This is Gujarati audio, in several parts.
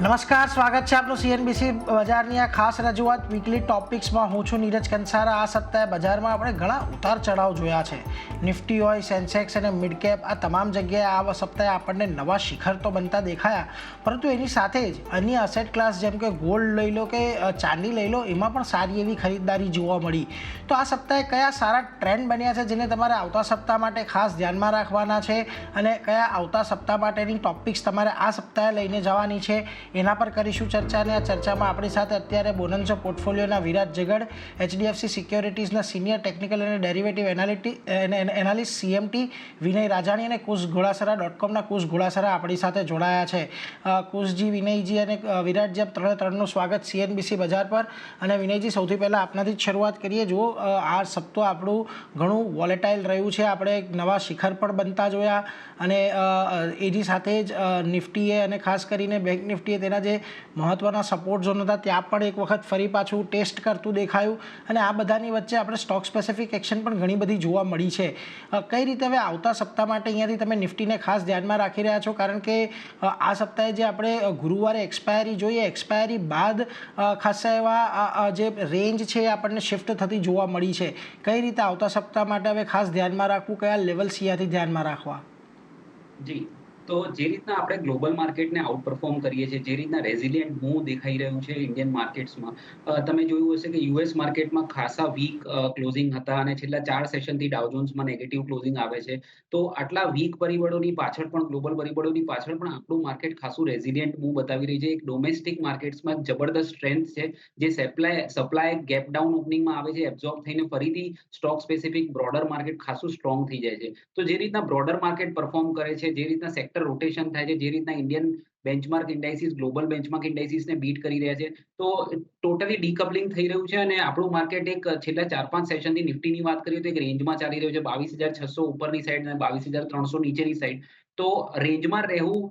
નમસ્કાર, સ્વાગત છે આપનું સીએનબીસી બજારની આ ખાસ રજૂઆત વીકલી ટોપિક્સમાં. હું છું નીરજ કંસારા. આ સપ્તાહે બજારમાં આપણે ઘણા ઉતાર ચઢાવ જોયા છે. નિફ્ટી હોય, સેન્સેક્સ અને મિડ કેપ, આ તમામ જગ્યાએ આ સપ્તાહે આપણને નવા શિખર તો બનતા દેખાયા, પરંતુ એની સાથે જ અન્ય અસેટ ક્લાસ જેમ કે ગોલ્ડ લઈ લો કે ચાંદી લઈ લો, એમાં પણ સારી એવી ખરીદદારી જોવા મળી. તો આ સપ્તાહે કયા સારા ટ્રેન્ડ બન્યા છે જેને તમારે આવતા સપ્તાહ માટે ખાસ ધ્યાનમાં રાખવાના છે, અને કયા આવતા સપ્તાહ માટેની ટોપિક્સ તમારે આ સપ્તાહે લઈને જવાની છે, એના પર કરીશું ચર્ચા. અને આ ચર્ચામાં આપણી સાથે અત્યારે બોનન્સો પોર્ટફોલિયોના વિરાટ જગડ, એચડીએફસી સિક્યોરિટીઝના સિનિયર ટેકનિકલ અને ડેરિવેટિવ એનાલિસ્ટ સીએમટી વિનય રાજાણી અને કુશ ઘોડાસરા.comના કુશ ઘોડાસરા આપણી સાથે જોડાયા છે. કુશજી, વિનયજી અને વિરાટજી, આપ ત્રણનું સ્વાગત સીએનબીસી બજાર પર. અને વિનયજી, સૌથી પહેલાં આપનાથી જ શરૂઆત કરીએ. જુઓ, આ સપ્તાહ આપણું ઘણું વોલેટાઇલ રહ્યું છે. આપણે નવા શિખર પણ બનતા જોયા, અને એની સાથે જ નિફ્ટીએ અને ખાસ કરીને બેંક નિફ્ટીએ તેના જે મહત્ત્વના સપોર્ટ ઝોન હતા ત્યાં પણ એક વખત ફરી પાછું ટેસ્ટ કરતું દેખાયું. અને આ બધાની વચ્ચે આપણે સ્ટોક સ્પેસિફિક એક્શન પણ ઘણી બધી જોવા મળી છે. કઈ રીતે હવે આવતા સપ્તાહ માટે અહીંયાથી તમે નિફ્ટીને ખાસ ધ્યાનમાં રાખી રહ્યા છો? કારણ કે આ સપ્તાહે જે આપણે ગુરુવારે એક્સપાયરી જોઈએ, એક્સપાયરી બાદ ખાસા એવા જે રેન્જ છે એ આપણને શિફ્ટ થતી જોવા મળી છે. કઈ રીતે આવતા સપ્તાહ માટે હવે ખાસ ધ્યાનમાં રાખવું, કયા લેવલ્સ અહીંયાથી ધ્યાનમાં રાખવા? જી. તો જે રીતના આપણે ગ્લોબલ માર્કેટને આઉટ પરફોર્મ કરીએ છીએ, જે રીતના રેઝિલિયન્ટ મૂવ દેખાઈ રહ્યું છે ઇન્ડિયન માર્કેટ્સમાં, તમે જોયું હશે કે યુએસ માર્કેટમાં ખાસા વીક ક્લોઝિંગ હતા, અને છેલ્લા 4 સેશનથી ડાઉ જોન્સમાં નેગેટિવ ક્લોઝિંગ આવે છે. તો આટલા વીક પરિબળોની પાછળ પણ, ગ્લોબલ પરિબળોની પાછળ પણ આપણું માર્કેટ ખાસું રેઝિલિયન્ટ મૂવ બતાવી રહી છે. એક ડોમેસ્ટિક માર્કેટ્સમાં જબરદસ્ત સ્ટ્રેન્થ છે, જે સપ્લાય ગેપ ડાઉન ઓપનિંગમાં આવે છે, એબ્ઝોર્બ થઈને ફરીથી સ્ટોક સ્પેસિફિક બ્રોડર માર્કેટ ખાસું સ્ટ્રોંગ થઈ જાય છે. તો જે રીતના બ્રોડર માર્કેટ પરફોર્મ કરે છે, જે રીતના સેક્ટર રોટેશન થાય છે, જે રીતના Indian benchmark indices global benchmark ઇન્ડાઇસીસને બીટ કરી રહ્યા છે, તો ટોટલી ડીકપલિંગ થઈ રહ્યું છે. અને આપણું માર્કેટ એક છેલ્લા 4-5 સેશનથી નિફ્ટીની વાત કરીએ તો એક રેન્જમાં ચાલી રહ્યું છે, 22,600 ઉપરની સાઈડ અને 22,300 નીચેની સાઈડ. તો રેન્જમાં રહેવું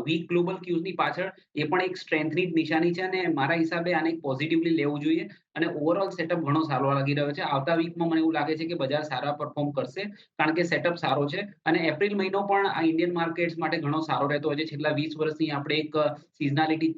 વીક ગ્લોબલ ક્યુઝની પાછળ એ પણ એક સ્ટ્રેન્થની જ નિશાની છે, અને મારા હિસાબે આને એક પોઝિટિવલી લેવું જોઈએ. અને ઓવરઓલ સેટઅપ ઘણો સારો લાગી રહ્યો છે. આવતા વીકમાં મને એવું લાગે છે કે બજાર સારા પરફોર્મ કરશે, કારણ કે સેટઅપ સારો છે. અને એપ્રિલ મહિનો પણ આ ઇન્ડિયન માર્કેટ્સ માટે ઘણો સારો રહેતો હોય છે. છેલ્લા 20 વર્ષની આપણે એક સિઝનાલિટી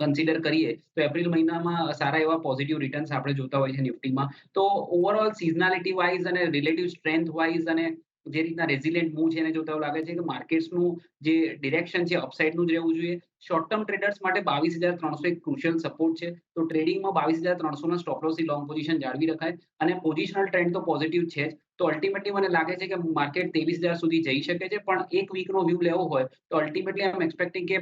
કન્સિડર કરીએ તો એપ્રિલ મહિનામાં સારા એવા પોઝિટિવ રિટર્ન્સ આપણે જોતા હોય છે નિફ્ટીમાં. તો ઓવરઓલ સિઝનાલિટી વાઇઝ અને રિલેટિવ સ્ટ્રેન્થ વાઇઝ અને જે રીતના રેઝિલિયન્ટ મૂવ છે એને જોતા એવું લાગે છે કે માર્કેટ્સનું જે ડિરેક્શન છે અપસાઇડનું જ રહેવું જોઈએ. શોર્ટ ટર્મ ટ્રેડર્સ માટે 22,300 એક ક્રુશિયલ સપોર્ટ છે. તો ટ્રેડિંગમાં 22,300 ના સ્ટોપ લોસથી લોંગ પોઝિશન જાળવી રખાય, અને પોઝિશનલ ટ્રેન્ડ તો પોઝિટિવ છે જ. તો અલ્ટિમેટલી મને લાગે છે કે માર્કેટ 23,000 સુધી જઈ શકે છે, પણ એક વીકનો વ્યૂ લેવો હોય તો અલ્ટિમેટલી આઈ એમ એક્સપેક્ટિંગ કે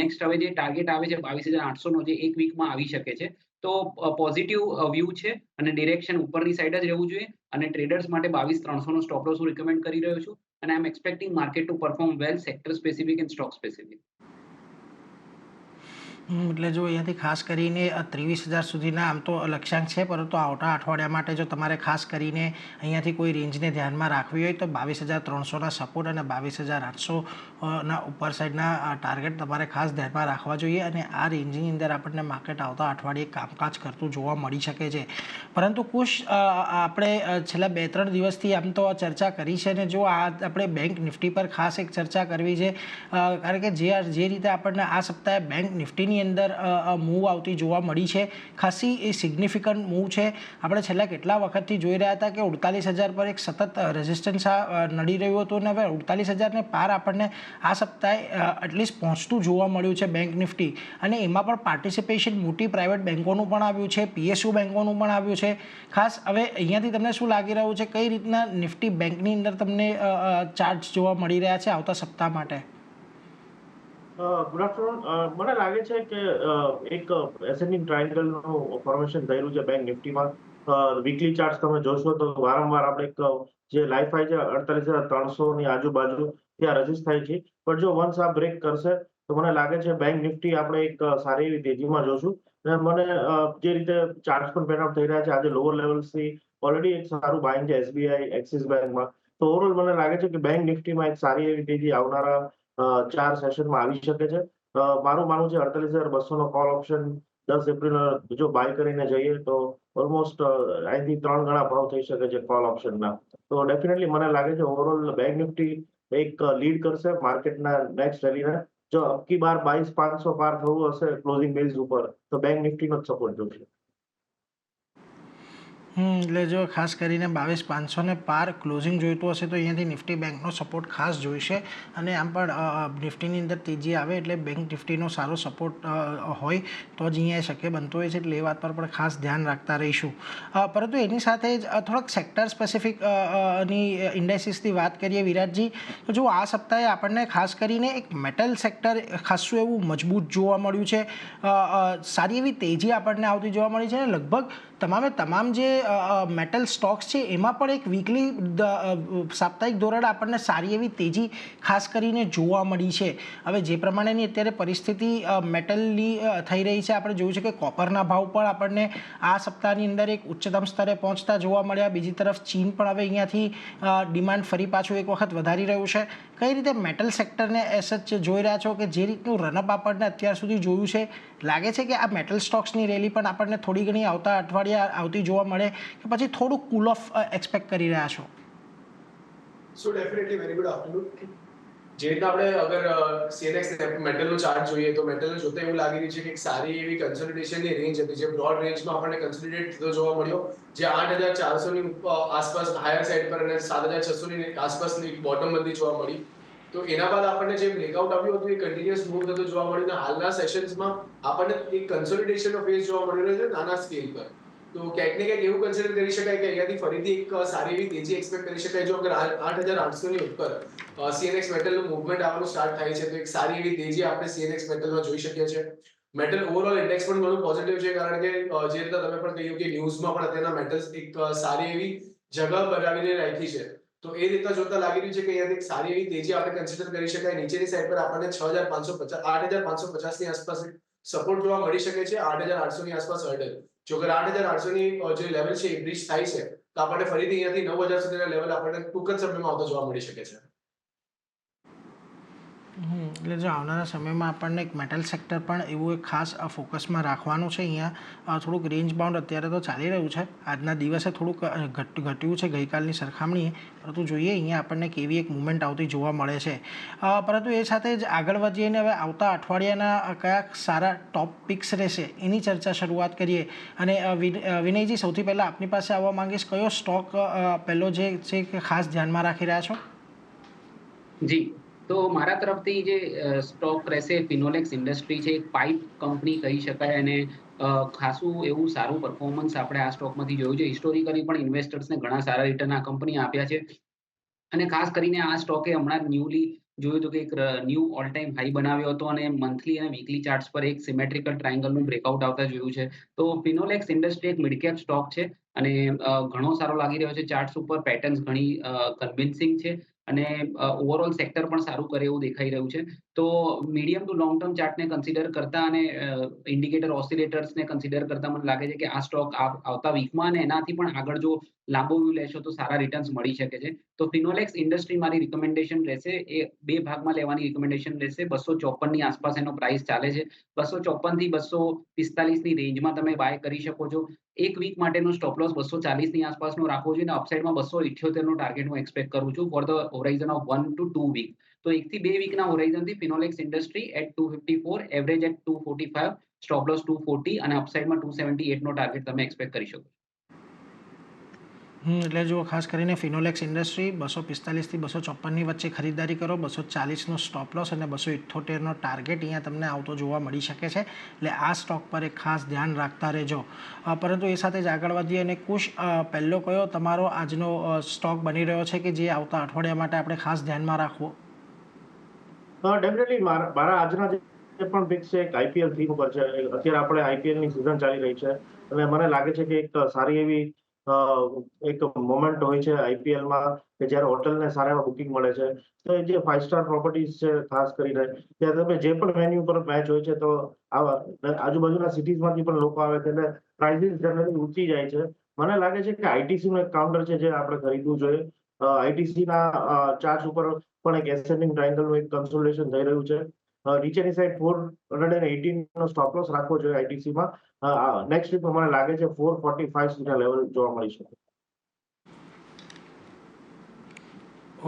નેક્સ્ટ હવે જે ટાર્ગેટ આવે છે 22,800 નો, જે એક વીકમાં આવી શકે છે. તો પોઝિટિવ વ્યૂ છે, અને ડિરેક્શન ઉપરની સાઈડ જ રહેવું જોઈએ. અને ટ્રેડર્સ માટે 22,300 નો સ્ટોપ લોસ હું રિકમેન્ડ કરી રહ્યો છું, અને I am expecting market to perform well, sector specific and stock specific. એટલે જો અહીંયાથી ખાસ કરીને 23,000 સુધીના આમ તો લક્ષ્યાંક છે, પરંતુ આવતા અઠવાડિયા માટે જો તમારે ખાસ કરીને અહીંયાથી કોઈ રેન્જને ધ્યાનમાં રાખવી હોય તો 22,300ના સપોર્ટ અને 22,800ના ઉપર સાઈડના ટાર્ગેટ તમારે ખાસ ધ્યાનમાં રાખવા જોઈએ. અને આ રેન્જની અંદર આપણને માર્કેટ આવતા અઠવાડિયે કામકાજ કરતું જોવા મળી શકે છે. પરંતુ કુશ, આપણે છેલ્લા 2-3 દિવસથી આમ તો ચર્ચા કરી છે, ને જો આ આપણે બેંક નિફ્ટી પર ખાસ એક ચર્ચા કરવી છે, કારણ કે જે રીતે આપણને આ સપ્તાહે બેંક નિફ્ટીની અંદર મૂવ આવતી જોવા મળી છે, ખાસી એ સિગ્નિફિકન્ટ મૂવ છે. આપણે છેલ્લા કેટલા વખતથી જોઈ રહ્યા હતા કે 48,000 પર એક સતત રેઝિસ્ટન્સ નડી રહ્યું હતું, અને હવે 48,000ને પાર આપણને આ સપ્તાહે એટલીસ્ટ પહોંચતું જોવા મળ્યું છે બેંક નિફ્ટી. અને એમાં પણ પાર્ટિસિપેશન મોટી પ્રાઇવેટ બેન્કોનું પણ આવ્યું છે, પીએસયુ બેન્કોનું પણ આવ્યું છે. ખાસ હવે અહીંયાથી તમને શું લાગી રહ્યું છે, કઈ રીતના નિફ્ટી બેંકની અંદર તમને ચાર્ટ્સ જોવા મળી રહ્યા છે આવતા સપ્તાહ માટે? Good afternoon. મને લાગે છે કે એક એસેન્ડિંગ ટ્રાયેંગલનું ફોર્મેશન થયેલું છે બેંક નિફ્ટીમાં. વીકલી ચાર્ટ્સ તમે જોશો તો વારંવાર આપણે એક જે લાઈફ હાઈ છે 48,300 ની આજુબાજુ ત્યાં રજીસ્ટ થાય છે. પણ જો વન્સ આ બ્રેક કરશે તો મને લાગે છે બેંક નિફ્ટી આપણે એક સારી એવી તેજીમાં જોશું. અને મને જે રીતે ચાર્ટ્સ પણ પેન આઉટ થઈ રહ્યા છે આજે લોઅર લેવલ્સથી ઓલરેડી એક સારું બાઇંગ છે એસબીઆઈ, એક્સિસ બેંકમાં. તો ઓવરઓલ મને લાગે છે કે બેંક નિફ્ટીમાં એક સારી એવી તેજી આવનારા 4 સેશનમાં આવી શકે છે. મારું માનવું છે 48,200 નો કોલ ઓપ્શન 10 એપ્રિલ જો બાય કરીને જઈએ તો ઓલમોસ્ટ અહીંથી 3 ગણા ભાવ થઈ શકે છે કોલ ઓપ્શનના. તો ડેફિનેટલી મને લાગે છે ઓવરઓલ બેંક નિફ્ટી એક લીડ કરશે માર્કેટના નેક્સ્ટ રેલીને. જો અબકી બાર 22,500 પાર થવું હશે ક્લોઝિંગ બેઝ ઉપર તો બેંક નિફ્ટીનો જ સપોર્ટ જોશે. એટલે જો ખાસ કરીને 22,500 પાર ક્લોઝિંગ જોઈતું હશે તો અહીંયાથી નિફ્ટી બેંકનો સપોર્ટ ખાસ જોઈશે. અને આમ પણ નિફ્ટીની અંદર તેજી આવે એટલે બેંક નિફ્ટીનો સારો સપોર્ટ હોય તો જ અહીંયા શક્ય બનતું હોય છે, એટલે એ વાત પર પણ ખાસ ધ્યાન રાખતા રહીશું. પરંતુ એની સાથે જ થોડાક સેક્ટર સ્પેસિફિક ની ઇન્ડેસિસની વાત કરીએ વિરાટજી, તો જો આ સપ્તાહે આપણને ખાસ કરીને એક મેટલ સેક્ટર ખાસું એવું મજબૂત જોવા મળ્યું છે. સારી એવી તેજી આપણને આવતી જોવા મળી છે અને લગભગ તમામ જે મેટલ સ્ટોક્સ છે એમાં પણ એક વીકલી સાપ્તાહિક ધોરણે આપણને સારી એવી તેજી ખાસ કરીને જોવા મળી છે. હવે જે પ્રમાણેની અત્યારે પરિસ્થિતિ મેટલની થઈ રહી છે, આપણે જોયું છે કે કોપરના ભાવ પણ આપણને આ સપ્તાહની અંદર એક ઉચ્ચતમ સ્તરે પહોંચતા જોવા મળ્યા. બીજી તરફ ચીન પણ હવે અહીંયાથી ડિમાન્ડ ફરી પાછું એક વખત વધારી રહ્યું છે. કઈ રીતે મેટલ સેક્ટરને એસચ જોઈ રહ્યા છો કે જે રીતનું રનઅપ આપણને અત્યાર સુધી જોયું છે, લાગે છે કે આ મેટલ સ્ટોક્સની રેલી પણ આપણને થોડી ઘણી આવતા અઠવાડિયા આવતી જોવા મળે કે પછી થોડું કૂલ ઓફ એક્સપેક્ટ કરી રહ્યા છો? સો ડેફિનેટલી વેરી ગુડ આફ્ટરનૂન. જે રીતના આપણે અગર સીએનએક્સ મેટલનો ચાર્ટ જોઈએ તો મેટલને જોતા એવું લાગી રહ્યું છે કે એક સારી એવી કન્સોલિડેશનની રેન્જ હતી, જે બ્રોડ રેન્જમાં આપણને કન્સોલિડેટ થતો જોવા મળ્યો, જે 8,400ની આસપાસ હાયર સાઈડ પર અને 7,600ની આસપાસની બોટમ બધી જોવા મળી. તો એના બાદ આપણને જે બ્રેકઆઉટ આવ્યું હતું એ કન્ટિન્યુઅસ મૂવ થતો જોવા મળ્યું અને હાલના સેશન્સમાં આપણને એક કન્સોલિડેશનનો ફેઝ જોવા મળી રહ્યો છે નાના સ્કેલ પર. તો ક્યાંક ને ક્યાંક એવું કન્સિડર કરી શકાય કે અહીંયાથી ફરીથી એક સારી એવી તેજી એક્સપેક્ટ કરી શકાય. જો અગર 8,800ની ઉપર સીએનએક્સ મેટલનું મૂવમેન્ટ આવવાનું સ્ટાર્ટ થાય છે તો એક સારી એવી તેજી આપણે સીએનએક્સ મેટલમાં જોઈ શકીએ છીએ. મેટલ ઓવરઓલ ઇન્ડેક્સ પણ ઘણું પોઝિટિવ છે, કારણ કે જે રીતે તમે પણ કહ્યું કે ન્યૂઝમાં પણ અત્યારના મેટલ્સ એક સારી એવી જગહ બનાવીને રાખી છે. તો એ રીતના જોતા લાગી રહ્યું છે કે અહીંયાથી એક સારી એવી તેજી આપણે કન્સિડર કરી શકાય. નીચેની સાઈડ પર આપણને 8,550ની આસપાસ સપોર્ટ જોવા મળી શકે છે, 8,800ની આસપાસ હર્ડલ. જો અગર 8,800ની જે લેવલ છે એ બ્રીચ થાય છે તો આપણને ફરીથી અહીંયાથી 9,000 સુધીના લેવલ આપણને ટૂંક જ સમયમાં આવતા જોવા મળી શકે છે. એટલે જો આવનારા સમયમાં આપણને એક મેટલ સેક્ટર પણ એવું એક ખાસ ફોકસમાં રાખવાનું છે. અહીંયા થોડુંક રેન્જ બાઉન્ડ અત્યારે તો ચાલી રહ્યું છે, આજના દિવસે થોડુંક ઘટ્યું છે ગઈકાલની સરખામણીએ, પરંતુ જોઈએ અહીંયા આપણને કેવી એક મુવમેન્ટ આવતી જોવા મળે છે. પરંતુ એ સાથે જ આગળ વધીને હવે આવતા અઠવાડિયાના કયા સારા ટોપ પિક્સ રહેશે એની ચર્ચા શરૂઆત કરીએ. અને વિનયજી, સૌથી પહેલાં આપની પાસે આવવા માંગીશ, કયો સ્ટોક પહેલો જે છે કે ખાસ ધ્યાનમાં રાખી રહ્યા છો? જી, તો મારા તરફથી જે સ્ટોક રહેશે ફિનોલેક્સ ઇન્ડસ્ટ્રી છે, એક પાઇપ કંપની કહી શકાય અને ખાસું એવું સારું પરફોર્મન્સ આપણે આ સ્ટોકમાંથી જોયું છે. હિસ્ટોરિકલી પણ ઇન્વેસ્ટર્સને ઘણા સારા રિટર્ન આ કંપની આપ્યા છે અને ખાસ કરીને આ સ્ટોકે હમણાં ન્યૂલી જોયું હતું કે એક ન્યૂ ઓલ ટાઈમ હાઈ બનાવ્યો હતો અને મંથલી અને વીકલી ચાર્ટ્સ પર એક સિમેટ્રિકલ ટ્રાયંગલનું બ્રેકઆઉટ આવતા જોયું છે. તો ફિનોલેક્સ ઇન્ડસ્ટ્રી એક મિડ કેપ સ્ટોક છે અને ઘણો સારો લાગી રહ્યો છે. ચાર્ટ્સ ઉપર પેટર્ન્સ ઘણી કન્વિન્સિંગ છે અને ઓવરઓલ સેક્ટર પણ સારું કરે એવું દેખાઈ રહ્યું છે. તો મીડિયમ ટુ લોંગ ટર્મ ચાર્ટને કન્સિડર કરતા અને ઇન્ડિકેટર ઓસિલેટર્સને કન્સિડર કરતા મને લાગે છે કે આ સ્ટોક આવતા વીકમાં અને એનાથી પણ આગળ જો લાંબો વ્યૂ લેશો તો સારા રિટર્ન્સ મળી શકે છે. તો ફિનોલેક્સ ઇન્ડસ્ટ્રી મારી રિકમેન્ડેશન રહેશે. એ બે ભાગમાં લેવાની રિકમેન્ડેશન રહેશે. 254ની આસપાસ એનો પ્રાઇસ ચાલે છે. 254 થી 245ની રેન્જમાં તમે બાય કરી શકો છો. એક વીક માટેનો સ્ટોપ લોસ 240ની આસપાસનો રાખવો જોઈએ અને અપસાઇડમાં 278નો ટાર્ગેટ હું એક્સપેક્ટ કરું છું for the horizon of 1 to 2 week. તો 1 થી 2 વીકના હોરાઇઝનથી Finolex industry at 254, average at 245, stop loss 240 અને અપસાઇડમાં 278નો ટાર્ગેટ તમે એક્સપેક્ટ કરી શકો છો. એટલે જો ખાસ કરીને ફિનોલેક્સ ઇન્ડસ્ટ્રી 245થી 254ની વચ્ચે ખરીદારી કરો, 240નો સ્ટોપ લોસ અને 278નો ટાર્ગેટ અહીંયા તમને આવતો જોવા મળી શકે છે. એટલે આ સ્ટોક પર એક ખાસ ધ્યાન રાખતા રહેજો. પરંતુ એ સાથે જ આગળ વધીએ અને કુશ, પહેલો કયો તમારો આજનો સ્ટોક બની રહ્યો છે કે જે આવતા અઠવાડિયા માટે આપણે ખાસ ધ્યાનમાં રાખવો? ડેફિનેટલી મારા આજના જે પણ પિક્સ છે એક આઈપીએલ થીમ ઉપર છે. અત્યારે આપણે આઈપીએલની સિઝન ચાલી રહી છે અને મને લાગે છે કે એક સારી એવી એક મોમેન્ટ હોય છે આઈપીએલમાં કે જ્યારે હોટલને સારા એવા બુકિંગ મળે છે. તો એ જે 5 સ્ટાર પ્રોપર્ટીઝ છે ખાસ કરીને, ત્યાં તમે જે પણ વેન્યુ પર મેચ હોય છે તો આવા આજુબાજુના સિટીઝમાંથી પણ લોકો આવે છે એટલે પ્રાઇસીસ જનરલી ઊંચી જાય છે. મને લાગે છે કે આઈટીસીનું એક કાઉન્ટર છે જે આપણે ખરીદવું જોઈએ. આઈટીસીના ચાર્ટ ઉપર પણ એક એસેન્ડિંગ ટ્રાયંગલનું એક કન્સોલિડેશન થઈ રહ્યું છે. નીચેની સાઈડ 418નો સ્ટોપ લોસ રાખવો જોઈએ આઈટીસીમાં. નેક્સ્ટ વીકમાં મને લાગે છે 445 સુધીના લેવલ જોવા મળી શકે.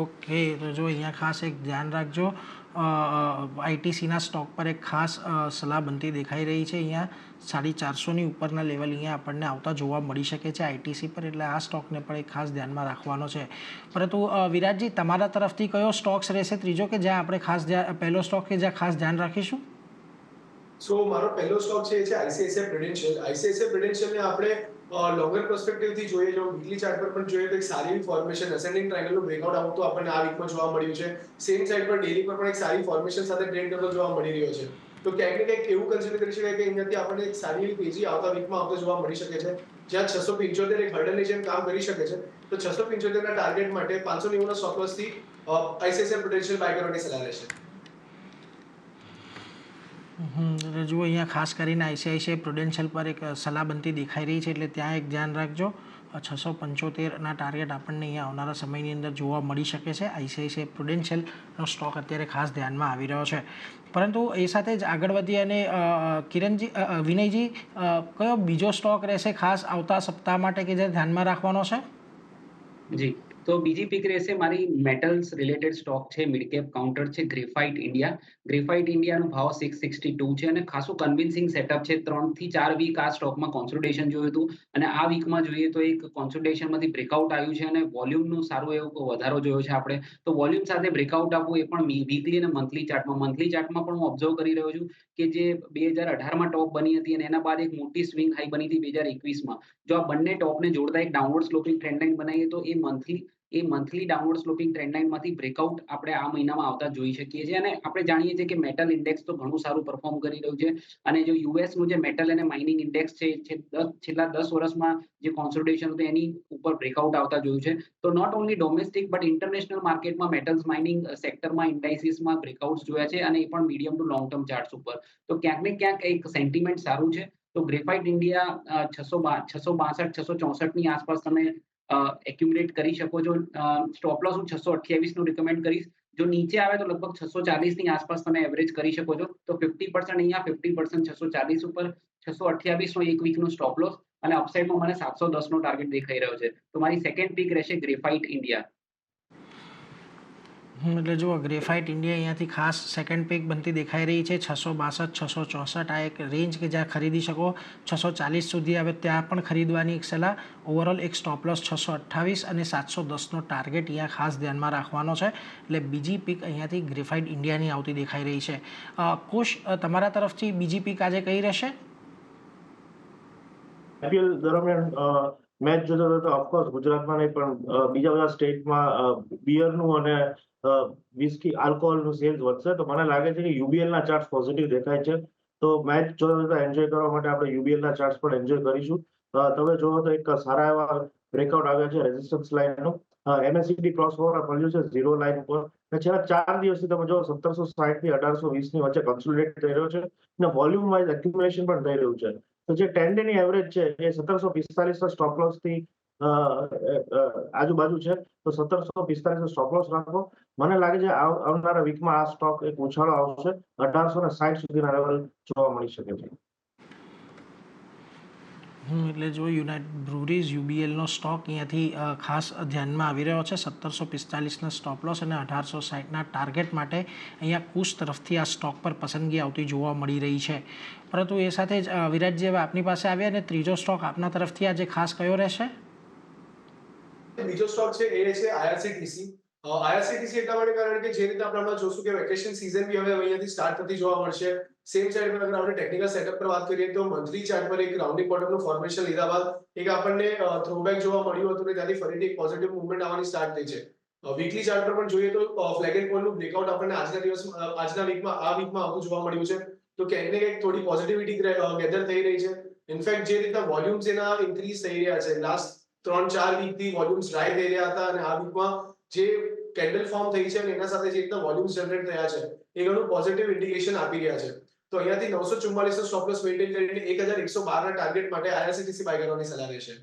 ઓકે, તો જો અહીંયા ખાસ એક ધ્યાન રાખજો. આઈટીસીના સ્ટોક પર એક ખાસ સલાહ બનતી દેખાઈ રહી છે. અહીંયા 450ની ઉપરના લેવલ અહીંયા આપણને આવતા જોવા મળી શકે છે આઈટીસી પર, એટલે આ સ્ટોકને પણ એક ખાસ ધ્યાનમાં રાખવાનો છે. પરંતુ વિરાટજી, તમારા તરફથી કયો સ્ટોક્સ રહેશે ત્રીજો કે જ્યાં આપણે ખાસ પહેલો સ્ટોક કે જ્યાં ખાસ ધ્યાન રાખીશું? સો મારો પહેલો સ્ટોક છે એ છે આઈસીઆઈસીઆઈ પ્રુડેન્શિયલ. આઈસીઆઈસીઆઈ પ્રુડેન્શિયલને આપણે લોંગર પર્સપેક્ટિવથી જોઈએ, જો વીકલી ચાર્ટ પર પણ જોઈએ તો એક સારી ફોર્મેશન અસેન્ડિંગ ટ્રાયેંગલનું બ્રેકઆઉટ આવતું આપણને આ વીકમાં જોવા મળ્યું છે. સેમ સાઇડ પર ડેલી પર પણ એક સારી ફોર્મેશન સાથે ટ્રેડ કરતો જોવા મળી રહ્યો છે. તો ક્યાંક ને ક્યાંક એવું કન્સિડર કરી શકાય કે અહીંયાથી આપણને એક સારી એવી તેજી આવતા વીકમાં આવતો જોવા મળી શકે છે, જ્યાં 675 એક હર્ડલની જેમ કામ કરી શકે છે. તો 675ના ટાર્ગેટ માટે 590ના સ્ટોપ લોસથી આઈસીઆઈસીઆઈ પ્રુડેન્શિયલ બાય કરવાની સલાહ રહેશે. જુઓ, અહીંયા ખાસ કરીને આઈસીઆઈસીઆઈ પ્રુડેન્શિયલ પર એક સલાહ બનતી દેખાઈ રહી છે, એટલે ત્યાં એક ધ્યાન રાખજો. 675ના ટાર્ગેટ આપણને અહીંયા આવનારા સમયની અંદર જોવા મળી શકે છે. આઈસીઆઈસીઆઈ પ્રુડેન્શિયલનો સ્ટોક અત્યારે ખાસ ધ્યાનમાં આવી રહ્યો છે. પરંતુ એ સાથે જ આગળ વધીએ અને વિનયજી, કયો બીજો સ્ટોક રહેશે ખાસ આવતા સપ્તાહ માટે કે જે ધ્યાનમાં રાખવાનો છે? જી, તો બીજી પિક રહેશે મારી મેટલ્સ રિલેટેડ સ્ટોક છે, મિડ કેપ કાઉન્ટર છે ગ્રેફાઇટ ઇન્ડિયા. ગ્રેફાઇટ ઇન્ડિયાનો ભાવ 662 છે અને ખાસું કન્વિન્સિંગ સેટઅપ છે. 3 થી 4 વીક આ સ્ટોકમાં કોન્સોલિડેશન જોયું હતું અને આ વીકમાં જોઈએ તો એક કોન્સોલિડેશનમાંથી બ્રેકઆઉટ આવ્યું છે અને વોલ્યુમનું સારું એવું વધારો જોયો છે આપણે. તો વોલ્યુમ સાથે બ્રેકઆઉટ આપવું એ પણ વીકલી અને મંથલી ચાર્ટમાં પણ હું ઓબ્ઝર્વ કરી રહ્યો છું કે જે 2018માં ટોપ બની હતી અને એના બાદ એક મોટી સ્વિંગ હાઈ બની હતી 2021માં. જો આ બંને ટોપને જોડતા એક ડાઉનવર્ડ સ્લોપિંગ ટ્રેન્ડ લાઇન બનાવીએ તો એ મંથલી ડાઉનવર્ડ સ્લોપિંગ ટ્રેન્ડ લાઇનમાંથી બ્રેકઆઉટ આપણે આ મહિનામાં આવતા જોઈ શકીએ છીએ. અને આપણે જાણીએ છીએ કે મેટલ ઇન્ડેક્સ તો ઘણું સારું પરફોર્મ કરી રહ્યું છે અને જો યુએસનું જે મેટલ અને માઇનિંગ ઇન્ડેક્સ છે છેલ્લા 10 વર્ષમાં જે કોન્સોલિડેશન હતું એની ઉપર બ્રેકઆઉટ આવતા જોયું છે. તો not only domestic but international માર્કેટમાં મેટલ્સ માઇનિંગ સેક્ટરમાં ઇન્ડાઇસીસમાં બ્રેકઆઉટ્સ જોયા છે અને એ પણ medium to long term charts ઉપર. તો ક્યાંક ને ક્યાંક એક સેન્ટિમેન્ટ સારું છે. તો ગ્રેફાઇટ ઇન્ડિયા 662 664ની આસપાસ તમે એક્યુમ્યુલેટ કરી શકો છો. સ્ટોપ લોસ હું 628નું રિકમેન્ડ કરીશ. જો નીચે આવે તો લગભગ 640ની આસપાસ તમે એવરેજ કરી શકો છો. તો 50% અહીંયા, 50% 640 ઉપર, 628નો એક વીકનો સ્ટોપ લોસ અને અપસાઇડમાં મને 710નો ટાર્ગેટ દેખાઈ રહ્યો છે. તો મારી સેકન્ડ પીક રહેશે ગ્રેફાઇટ ઇન્ડિયા. એટલે જુઓ, ગ્રેફાઇટ ઇન્ડિયા અહીંયાથી ખાસ સેકન્ડ પીક બનતી દેખાઈ રહી છે. 662 664 આ એક રેન્જ કે જ્યાં ખરીદી શકો. 640 સુધી આવે ત્યાં પણ ખરીદવાની એક સલાહ. ઓવરઓલ એક સ્ટોપ લોસ 628 અને 710નો ટાર્ગેટ અહીંયા ખાસ ધ્યાનમાં રાખવાનો છે. એટલે બીજી પીક અહીંયાથી ગ્રેફાઇટ ઇન્ડિયાની આવતી દેખાઈ રહી છે. કુશ, તમારા તરફથી બીજી પીક આજે કઈ રહેશે? આઈપીએલ દરમિયાન મેચ જોતો હતો તો ઓફકોર્સ ગુજરાતમાં નહીં પણ બીજા બધા સ્ટેટમાં બિયરનું અને વિસ્કી આલ્કોહોલનું સેલ્સ વધશે. તો મને લાગે છે કે યુબીએલના ચાર્ટ્સ પોઝિટિવ દેખાય છે. તો મેચ જોતા જોતા એન્જોય કરવા માટે આપણે યુબીએલના ચાર્ટ્સ પણ એન્જોય કરીશું. તમે જોવો તો એક સારા એવા બ્રેકઆઉટ આવ્યા છે રેઝિસ્ટન્સ લાઇનનું. એમએસસીડી ક્રોસ ઓવર મળ્યું છે 0 લાઇન ઉપર અને છેલ્લા 4 દિવસથી તમે જો 1760 થી 1820ની વચ્ચે કન્સોલિડેટ થઈ રહ્યો છે અને વોલ્યુમ વાઇઝ એક્યુમ્યુલેશન પણ થઈ રહ્યું છે. તો જે 10 ડેની એવરેજ છે એ 1745ના સ્ટોપ લોસથી આજુબાજુ છે. તો 1745નો સ્ટોપ લોસ રાખો. મને લાગે છે આવનારા વીકમાં આ સ્ટોક એક ઉછાળો આવશે. 1860 સુધીના લેવલ જોવા મળી શકે છે. એટલે જો યુનાઇટેડ બ્રુવરીઝ યુબીએલનો સ્ટોક અહીંયાથી ખાસ ધ્યાનમાં આવી રહ્યો છે. 1745ના સ્ટોપ લોસ અને 1860ના ટાર્ગેટ માટે અહીંયા કુશ તરફથી આ સ્ટોક પર પસંદગી આવતી જોવા મળી રહી છે. પરંતુ એ સાથે જ વિરાટજી, હવે આપની પાસે આવ્યા અને ત્રીજો સ્ટોક આપના તરફથી આજે ખાસ કયો રહેશે? બીજો સ્ટોક છે એ છે આઈઆરસીટીસી. આઈઆરસીટીસી એટલા માટે કારણ કે જે રીતે આપણે હમણાં જોશું કે વેકેશન સીઝન બી હવે અહીંયાથી સ્ટાર્ટ થતી જોવા મળશે. સેમ સાઇડ પર અગર આપણે ટેકનિકલ સેટઅપ પર વાત કરીએ તો મંથલી ચાર્ટ પર એક રાઉન્ડિંગ બોટમનું ફોર્મેશન લીધા બાદ એક આપણને થ્રોબેક જોવા મળ્યું હતું ને ત્યાંથી ફરીથી એક પોઝિટિવ મૂવમેન્ટ આવવાની સ્ટાર્ટ થઈ છે. વીકલી ચાર્ટ પર પણ જોઈએ તો ફ્લેગ એન્ડ કોલનું બ્રેકઆઉટ આપણને આજના વીકમાં આવતું જોવા મળ્યું છે. તો ક્યાંક ને ક્યાંક થોડી પોઝિટિવિટી ગેધર થઈ રહી છે. ઇનફેક્ટ જે રીતના વોલ્યુમ્સ એના ઇન્ક્રીઝ થઈ રહ્યા છે, લાસ્ટ 3-4 વીકથી વોલ્યુમ્સ ડ્રાય થઈ રહ્યા હતા અને આ વીકમાં જે કેન્ડલ ફોર્મ થઈ છે અને એના સાથે જે રીતના વોલ્યુમ્સ જનરેટ થયા છે એ ઘણું પોઝિટિવ ઇન્ડિકેશન આપી રહ્યા છે. તો અહીંયાથી 944નો સ્ટોપ લોસ મેન્ટેન કરીને 1112ના ટાર્ગેટ માટે આઈઆરસીટીસી બાય કરવાની સલાહ રહેશે.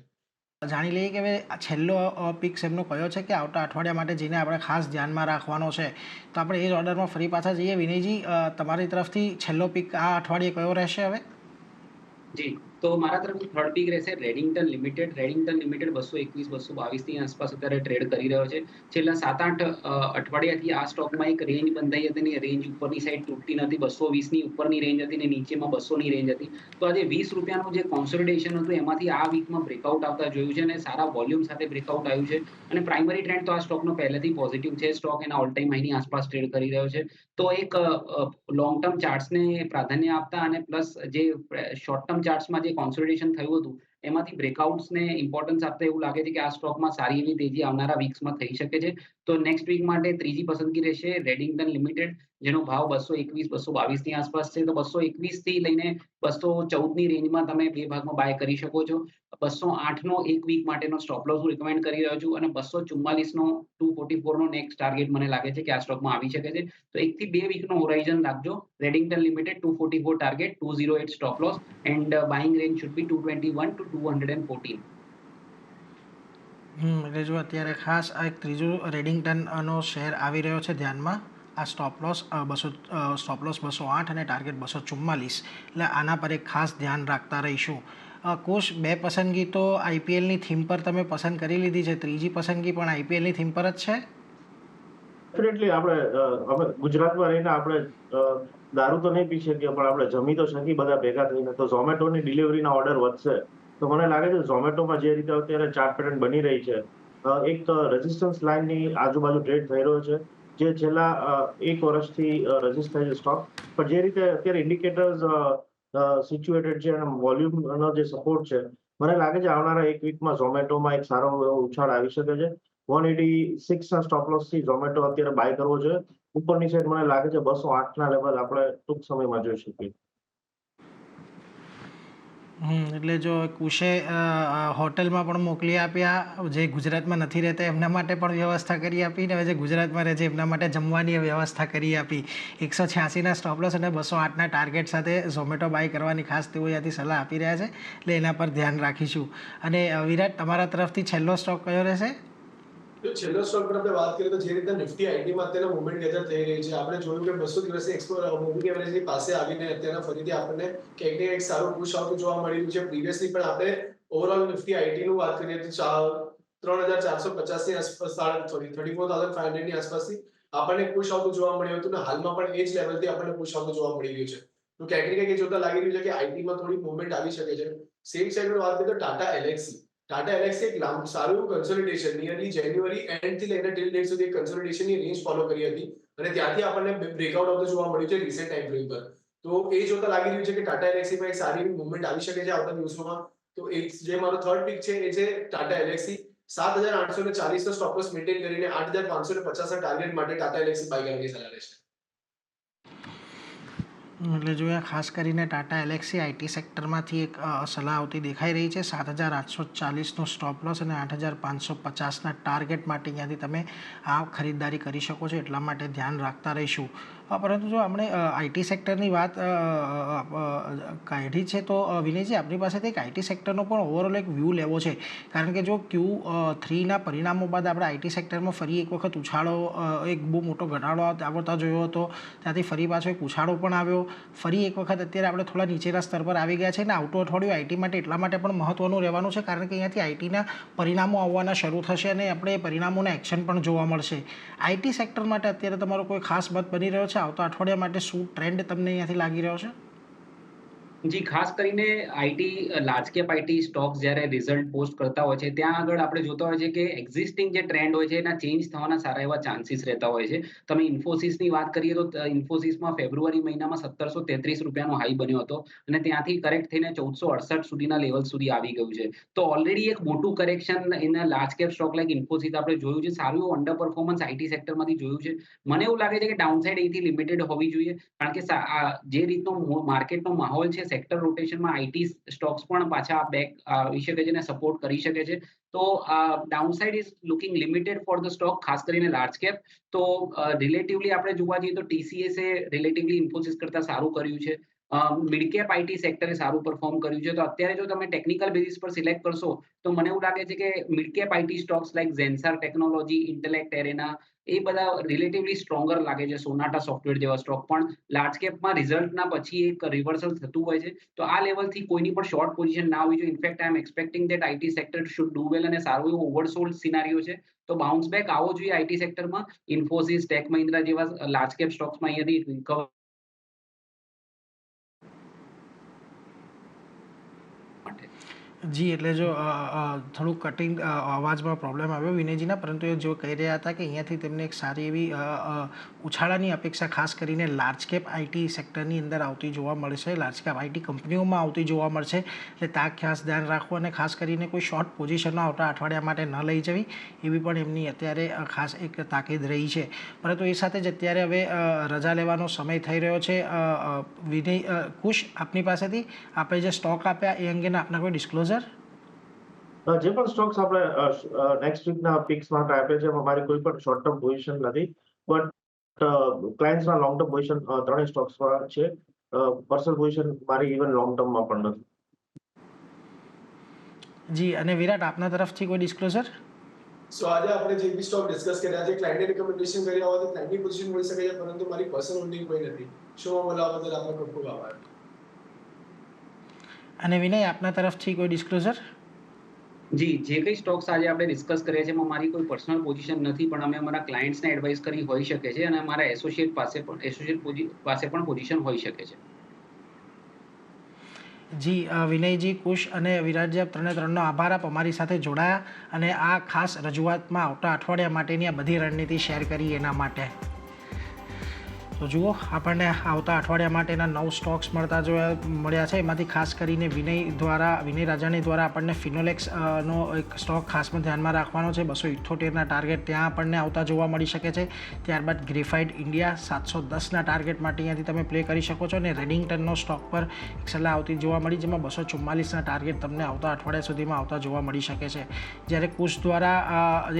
જાણી લઈએ કે હવે આ છેલ્લો પિક્સ એમનો કયો છે કે આવતા અઠવાડિયા માટે જેને આપણે ખાસ ધ્યાનમાં રાખવાનો છે. તો આપણે એ જ ઓર્ડરમાં ફરી પાછા જઈએ. વિનયજી, તમારી તરફથી છેલ્લો પિક આ અઠવાડિયે કયો રહેશે હવે? જી, તો મારા તરફથી થર્ડ પિક રહેશે રેડિંગ્ટન લિમિટેડ. રેડિંગ્ટન લિમિટેડ 221 222 ની આસપાસ અત્યારે ટ્રેડ કરી રહ્યો છે. છેલ્લા 7-8 અઠવાડિયાથી આ સ્ટોકમાં એક રેન્જ બંધાઈ હતી ને રેન્જ ઉપરની સાઈડ તૂટતી નથી. 220 ની ઉપરની રેન્જ હતી ને નીચેમાં 200 ની રેન્જ હતી. તો આજે 20 રૂપિયાનું જે કોન્સોલિડેશન હતું એમાંથી આ વીકમાં બ્રેકઆઉટ આવતા જોયું છે અને સારા વોલ્યુમ સાથે બ્રેકઆઉટ આવ્યું છે. અને પ્રાઇમરી ટ્રેન્ડ તો આ સ્ટોકનો પહેલેથી પોઝિટિવ છે. સ્ટોક એના ઓલ ટાઈમ હાઈની આસપાસ ટ્રેડ કરી રહ્યો છે. તો એક લોંગ ટર્મ ચાર્ટ્સને પ્રાધાન્ય આપતા અને પ્લસ જે શોર્ટ ટર્મ ચાર્ટ્સમાં જે કોન્સોલિડેશન થયું હતું એમાંથી બ્રેકઆઉટ્સને ઇમ્પોર્ટન્સ આપતા એવું લાગે છે કે આ સ્ટોકમાં સારી એવી તેજી આવનારા વીક્સમાં થઈ શકે છે. તો નેક્સ્ટ વીક માટે ત્રીજી પસંદગી રહેશે રેડિંગ્ટન લિમિટેડ, જેનો ભાવ 221 222 ની આસપાસ છે. તો 221 થી લઈને 214 ની રેન્જમાં તમે બે ભાગમાં બાય કરી શકો છો. 208 નો એક વીક માટેનો સ્ટોપ લોસ હું રિકમેન્ડ કરી રહ્યો છું અને 244 નો 244 નો નેક્સ્ટ ટાર્ગેટ મને લાગે છે કે આ સ્ટોકમાં આવી શકે છે. તો 1 થી 2 વીકનો હોરાઇઝન રાખજો. Redington limited 244 target, 208 stop loss and buying range should be 221 to 214. એટલે જો અત્યારે ખાસ આ એક ત્રીજો રેડિંગ્ટનનો શેર આવી રહ્યો છે ધ્યાનમાં. આ સ્ટોપ લોસ 208 અને ટાર્ગેટ 244, એટલે આના પર એક ખાસ ધ્યાન રાખતા રહીશું. કોશ, બે પસંદગી તો આઈપીએલની થીમ પર તમે પસંદ કરી લીધી છે, ત્રીજી પસંદગી પણ આઈપીએલની થીમ પર જ છે. ડેફિનેટલી આપણે ગુજરાતમાં રહીને આપણે દારૂ તો નહીં પી શકીએ પણ આપણે જમી તો શકીએ બધા ભેગા થઈને. તો ઝોમેટોની ડિલિવરીના ઓર્ડર વધશે તો મને લાગે છે ઝોમેટોમાં જે રીતે અત્યારે ચાર્ટ પેટર્ન બની રહી છે, એક રેઝિસ્ટન્સ લાઇનની આજુબાજુ ટ્રેડ થઈ રહ્યો છે જે છેલ્લા 1 વર્ષથી રેઝિસ્ટ થાય છે સ્ટોક. પણ જે રીતે અત્યારે ઇન્ડિકેટર્સ સિચ્યુએટેડ છે અને વોલ્યુમનો જે સપોર્ટ છે, મને લાગે છે આવનારા એક વીકમાં ઝોમેટોમાં એક સારો એવો ઉછાળ આવી શકે છે. 186 ના સ્ટોપ લોસ થી ઝોમેટો અત્યારે બાય કરવો જોઈએ. ઉપરની સાઈડ મને લાગે છે 208 ના લેવલ આપણે ટૂંક સમયમાં જોઈ શકીએ. એટલે જો કુશે હોટલમાં પણ મોકલી આપ્યા, જે ગુજરાતમાં નથી રહેતા એમના માટે પણ વ્યવસ્થા કરી આપી, ને હવે જે ગુજરાતમાં રહે છે એમના માટે જમવાની વ્યવસ્થા કરી આપી. 186ના સ્ટોપ લોસ અને 208ના ટાર્ગેટ સાથે ઝોમેટો બાય કરવાની ખાસ તેઓ ત્યાંથી સલાહ આપી રહ્યા છે, એટલે એના પર ધ્યાન રાખીશું. અને વિરાટ, તમારા તરફથી છેલ્લો સ્ટોક કયો રહેશે? તો છેલ્લો સ્ટોક પર આપણે વાત કરીએ તો જે રીતે નિફ્ટી આઈટીમાં અત્યારે મુવમેન્ટ ગેધર થઈ રહી છે, આપણે જોયું કે 200 દિવસની મૂવિંગ એવરેજની પાસે આવીને અત્યારે ફરીથી આપણને ક્યાંક ને ક્યાંક સારું પુશ આવતું જોવા મળી રહ્યું છે. પ્રીવિયસલી પણ આપણે ઓવરઓલ નિફ્ટી આઈટી નું વાત કરીએ તો 3450 ની આસપાસ, સોરી 34500 ની આસપાસથી આપણને પુશ આવતું જોવા મળ્યું હતું ને હાલમાં પણ એ જ લેવલથી આપણને પુશ આવતું જોવા મળી રહ્યું છે. તો ક્યાંક ને ક્યાંક એ જોતા લાગી રહ્યું છે કે આઈટીમાં થોડી મુવમેન્ટ આવી શકે છે. સેમ સાઈડ પર વાત કરીએ તો ટાટા એલેક્સી. ટાટા એલેક્સી એક સારું એવું કન્સોલિડેશન નિયરલી જાન્યુઆરી એન્ડ થી લઈને ટિલ ડેટ સુધી કન્સોલિડેશનની રેન્જ ફોલો કરી હતી અને ત્યાંથી આપણને બ્રેકઆઉટ આવતું જોવા મળ્યું છે રિસેન્ટ ટાઈમ ફ્રેમ પર. તો એ જોતા લાગી રહ્યું છે કે ટાટા એલેક્સીમાં એક સારી એવી મુવમેન્ટ આવી શકે છે આવતા દિવસોમાં. તો એક જે મારો થર્ડ પિક છે એ છે ટાટા એલેક્સી. 7840 નો સ્ટોપ લોસ મેન્ટેન કરીને 8550 ના ટાર્ગેટ માટે ટાટા એલેક્સી બાય કરવાની સલાહ રહેશે. એટલે જો ખાસ કરીને ટાટા એલેક્સી આઈટી સેક્ટરમાંથી એક સલાહ આવતી દેખાઈ રહી છે. 7840નો સ્ટોપ લોસ અને 8550ના ટાર્ગેટ માટે અહીંયાથી તમે આ ખરીદદારી કરી શકો છો, એટલા માટે ધ્યાન રાખતા રહીશું. પરંતુ જો આપણે આઈટી સેક્ટરની વાત કાઢી છે તો વિનયજી, આપણી પાસેથી એક આઈટી સેક્ટરનો પણ ઓવરઓલ એક વ્યૂ લેવો છે, કારણ કે જો Q3ના પરિણામો બાદ આપણે આઈટી સેક્ટરમાં ફરી એક વખત ઉછાળો, એક બહુ મોટો ઘટાડો આવતા જોયો હતો, ત્યાંથી ફરી પાછો એક ઉછાળો પણ આવ્યો. ફરી એક વખત અત્યારે આપણે થોડા નીચેના સ્તર પર આવી ગયા છે અને આવતું અઠવાડિયું આઈટી માટે એટલા માટે પણ મહત્વનું રહેવાનું છે કારણ કે અહીંયાથી આઈટીના પરિણામો આવવાના શરૂ થશે અને આપણે પરિણામોના એક્શન પણ જોવા મળશે. આઈટી સેક્ટર માટે અત્યારે તમારો કોઈ ખાસ મત બની રહ્યો છે? આવતા અઠવાડિયા માટે શું ટ્રેન્ડ તમને અહીંયાથી લાગી રહ્યો છે? જી, ખાસ કરીને લાર્જ કેપ આઈટી સ્ટોક્સ જ્યારે રિઝલ્ટ પોસ્ટ કરતા હોય છે ત્યાં આગળ આપણે જોતા હોય છે કે એક્ઝિસ્ટિંગ જે ટ્રેન્ડ હોય છે એના ચેન્જ થવાના સારા એવા ચાન્સીસ રહેતા હોય છે. તમે ઇન્ફોસિસની વાત કરીએ તો ઇન્ફોસિસમાં ફેબ્રુઆરી મહિનામાં 1733 રૂપિયાનો હાઈ બન્યો હતો અને ત્યાંથી કરેક્ટ થઈને 1468 સુધીના લેવલ સુધી આવી ગયું છે. તો ઓલરેડી એક મોટું correction in large cap stock like Infosys આપણે જોયું છે. સારું એવું અંડર પરફોર્મન્સ આઈટી સેક્ટરમાંથી જોયું છે. મને એવું લાગે છે કે ડાઉનસાઇડ અહીંથી લિમિટેડ હોવી જોઈએ, કારણ કે જે રીતનો માર્કેટનો માહોલ છે સેક્ટર રોટેશનમાં આઈટી સ્ટોક્સ પણ પાછા બેક આવી શકે છે અને સપોર્ટ કરી શકે છે. તો downside is looking limited for the stock, ખાસ કરીને લાર્જ કેપ. તો રિલેટિવલી આપણે જોવા જઈએ તો ટીસીએસ એ રિલેટિવલી ઇન્ફોસિસ કરતા સારું કર્યું છે. મિડ કેપ આઈટી સેક્ટરે સારું પરફોર્મ કર્યું છે. તો અત્યારે જો તમે ટેકનિકલ બેઝિસ પર સિલેક્ટ કરશો તો મને એવું લાગે છે કે mid cap IT stocks like Zensar technology, Intellect Arena એ બધા રિલેટિવલી સ્ટ્રોંગર લાગે છે. સોનાટા સોફ્ટવેર જેવા સ્ટોક પણ લાર્જ કેપમાં રિઝલ્ટના પછી એક રિવર્સલ થતું હોય છે. તો આ લેવલથી કોઈની પણ શોર્ટ પોઝિશન ના હોવી જોઈએ. In fact I am expecting that IT sector should do well અને સારું એવું ઓવરસોલ્ડ સિનારીઓ છે. તો બાઉન્સ બેક આવો જોઈએ આઈટી સેક્ટરમાં. ઇન્ફોસિસ, ટેક મહિન્દ્રા જેવા લાર્જ કેપ સ્ટોક્સમાં અહીંયાથી રિકવર માટે. જી એટલે જો થોડું કટિંગ અવાજમાં પ્રોબ્લેમ આવ્યો વિનયજીના, પરંતુ એ જો કહી રહ્યા હતા કે અહીંયાથી તેમને એક સારી એવી ઉછાળાની અપેક્ષા ખાસ કરીને લાર્જ કેપ આઈટી સેક્ટરની અંદર આવતી જોવા મળશે, લાર્જ કેપ આઈટી કંપનીઓમાં આવતી જોવા મળશે. એટલે તા ખાસ ધ્યાન રાખવું અને ખાસ કરીને કોઈ શોર્ટ પોઝિશનમાં આવતા અઠવાડિયા માટે ન લઈ જવી એવી પણ એમની અત્યારે ખાસ એક તાકીદ રહી છે. પરંતુ એ સાથે જ અત્યારે હવે રજા લેવાનો સમય થઈ રહ્યો છે. વિનય, કુશ, આપની પાસેથી આપણે જે સ્ટોક આપ્યા એ અંગેના આપના કોઈ ડિસ્ક્લોઝર? જે પણ સ્ટોક્સ આપણે નેક્સ્ટ વીકના પિક્સ માટે આપે છે એમાં મારી કોઈ પણ શોર્ટ ટર્મ પોઝિશન નથી, બટ ક્લાયન્ટ્સના લોંગ ટર્મ પોઝિશન ત્રણેય સ્ટોક્સમાં છે. પર્સનલ પોઝિશન મારી ઇવન લોંગ ટર્મમાં પણ નથી. જી, અને વિરાટ આપના તરફથી કોઈ ડિસ્ક્લોઝર? સો આજે આપણે જે બી સ્ટોક ડિસ્કસ કર્યા છે, ક્લાયન્ટે રિકમેન્ડેશન કર્યા હોય તો ક્લાયન્ટની પોઝિશન મળી શકે છે, પરંતુ મારી પર્સનલ હોલ્ડિંગ કોઈ નથી. શોમાં બોલાવવા બદલ આપનો ખૂબ ખૂબ આભાર. અને વિનય, આપના તરફથી કોઈ ડિસ્ક્લોઝર? જી, જે કંઈ સ્ટોક્સ આજે આપણે ડિસ્કસ કર્યા છે એમાં મારી કોઈ પર્સનલ પોઝિશન નથી, પણ અમે અમારા ક્લાયન્ટ્સને એડવાઇસ કરી હોઈ શકે છે અને અમારા એસોસિએટ પાસે પણ પોઝિશન હોઈ શકે છે. જી, વિનયજી, કુશ અને વિરાટજી, આપ ત્રણનો આભાર. આપ અમારી સાથે જોડાયા અને આ ખાસ રજૂઆતમાં આવતા અઠવાડિયા માટેની આ બધી રણનીતિ શેર કરી એના માટે. તો જુઓ, આપણને આવતા અઠવાડિયા માટેના 9 સ્ટોક્સ મળ્યા છે. એમાંથી ખાસ કરીને વિનય રાજાણી દ્વારા આપણને ફિનોલેક્સ નો એક સ્ટોક ખાસમાં ધ્યાનમાં રાખવાનો છે. 278ના ટાર્ગેટ ત્યાં આપણને આવતા જોવા મળી શકે છે. ત્યારબાદ ગ્રેફાઇટ ઇન્ડિયા 710ના ટાર્ગેટ માટે અહીંયાથી તમે પ્લે કરી શકો છો. અને રેડિંગ્ટનનો સ્ટોક પર એક સલાહ આવતી જોવા મળી, જેમાં 244ના ટાર્ગેટ તમને આવતા અઠવાડિયા સુધીમાં આવતા જોવા મળી શકે છે. જ્યારે કુશ દ્વારા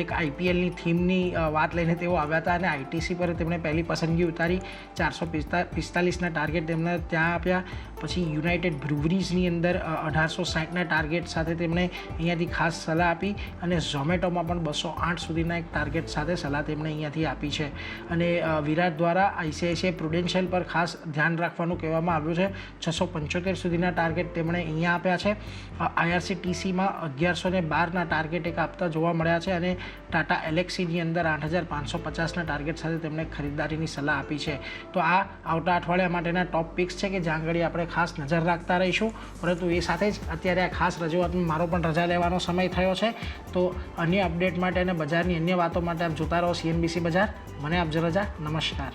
એક આઈપીએલની થીમની વાત લઈને તેઓ આવ્યા હતા અને આઈટીસી પર તેમણે પહેલી પસંદગી ઉતારી. 445ના ટાર્ગેટ તેમને ત્યાં આપ્યા. પછી યુનાઇટેડ બ્રુવરીઝની અંદર 1860ના ટાર્ગેટ સાથે તેમણે અહીંયાથી ખાસ સલાહ આપી. અને ઝોમેટોમાં પણ 208 સુધીના એક ટાર્ગેટ સાથે સલાહ તેમણે અહીંયાથી આપી છે. અને વિરાટ દ્વારા આઈસીઆઈસીઆઈ પ્રુડેન્શિયલ પર ખાસ ધ્યાન રાખવાનું કહેવામાં આવ્યું છે. 675 સુધીના ટાર્ગેટ તેમણે અહીંયા આપ્યા છે. આઈઆરસીટીસીમાં 1112ના ટાર્ગેટ એક આપતા જોવા મળ્યા છે. અને ટાટા એલેક્સીની અંદર 8550ના ટાર્ગેટ સાથે તેમણે ખરીદદારીની સલાહ આપી છે. તો આ આવતા અઠવાડિયા માટેના ટોપ પિક્સ છે કે જ્યાં આગળ આપણે ખાસ નજર રાખતા રહીશું. પરંતુ એ સાથે જ અત્યારે આ ખાસ રજૂઆતમાં મારો પણ રજા લેવાનો સમય થયો છે. તો અન્ય અપડેટ માટે અને બજારની અન્ય વાતો માટે આપ જોતા રહો CNBC બજાર. મને આપજો રજા. નમસ્કાર.